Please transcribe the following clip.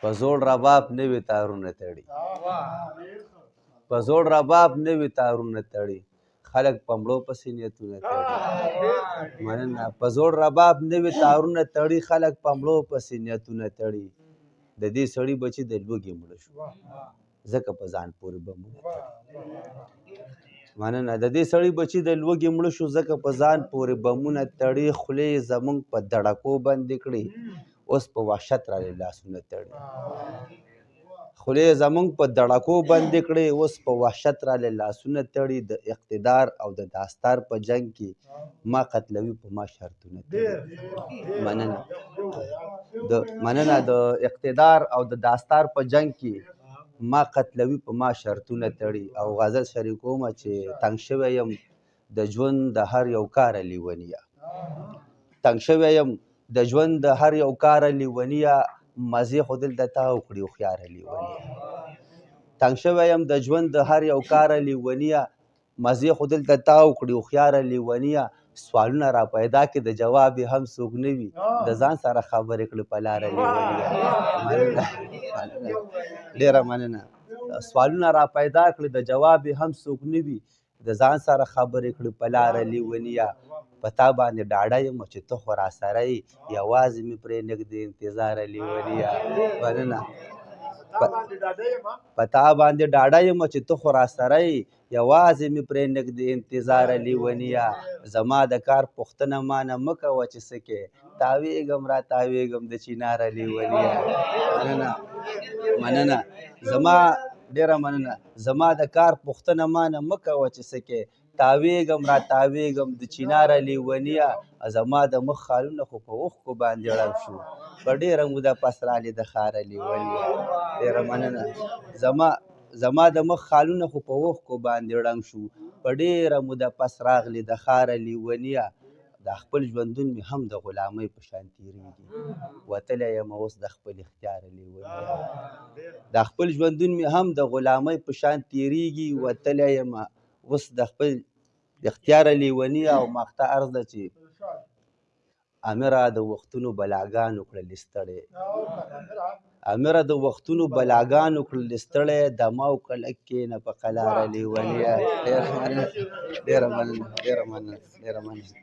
په زوړ رباب نوي تارونه تړي، په زوړ رباب نوي تارونه تړي، خلک په مړو پسې نیتونه تړي. مننه. په زوړ رباب نوي تارونه تړي، خلک په مړو پسې نیتونه تړي. د دې سړي بچي د لوږې مړه شو، ځکه په ځان پورې بمونه تړي. مننه. د دې سړي بچي د لوږې مړه شو، ځکه په ځان پورې بمونه تړي. خولې زمونږ په دړکو بندې کړي، اوس په وحشت را لاسونه تړي. خولې زمونږ په دړکو بندې کړي، اوس په وحشت را لاسونه تړي. د اقتدار او د داستار په جنګ کې ما قتلوي، په ما شرطونه تړي. مننه. مننه. د اقتدار او د داستار په جنګ کې ما قتلوي، په ما شرطونه تړي. او غزل شریکومه چې تنګ شوی یم د ژوند د هر یو کاره لیونیه، تنګ شوی یم د ژوند د هر یو کاره لیونیه، مزې خو دلته تا وکړي هوښیاره لیونیه. تنګ شوی یم د ژوند د هر یو کاره لیونیه، مزې خو دلته تا وکړي هوښیاره لیونیه. سوالونه را پیدا کړي د جواب یې هم څوک نه وي، د ځان سره خبرې کړي په لاره لیونیه. ډېره مننه. سوالونه را پیدا کړي د جواب یې هم څوک نه وي، د ځان سره خبرې کړي په لاره لیونیه. په تا باندې ډاډه یم چې ته خو را سره یې، یوازې مې پرې نږدې انتظاره لیونیه. مننه. په تا باندې ډاډه یم چې ته خو را سره یې، یوازې مې پرې نږدې انتظاره لیونیه. زما د کار پوښتنه مانه مه کوه چې څه کې، تاویږم را تاویږم د چیناره لیونیه. مننه. مننه. ډېره مننه. زما د کار پوښتنه مانه مه کوه چې څه کې، تاویږم را تاویږم د چیناره لیونیه. زما د مخ خالونه خو په اوښکو باندې ړنګ شو، په ډېره موده پس رالې د ښاره لیونیه. ډېره مننه. زما د مخ خالونه خو په اوښکو باندې ړنګ شو، په ډېره موده پس راغلې د ښاره لیونیه. دا خپل ژوندون مې هم د غلامۍ په شان تېرېږي، وتلی یم اوس د خپل اختیاره لیونیه. دا خپل ژوندون مې هم د غلامۍ په شان تېرېږي، وتلی یم اوس د خپل اختیاره لیونیه. او ماخته عرض ده چې امیره د وختونو بلاګانو کړلې ستړی، امیره د وختونو بلاګانو کړلې ستړی، دمه او کلک کښېنه په قلاره لیونیه. ډېره مننه. ډېره مننه. ډېره مننه. ډېره مننه.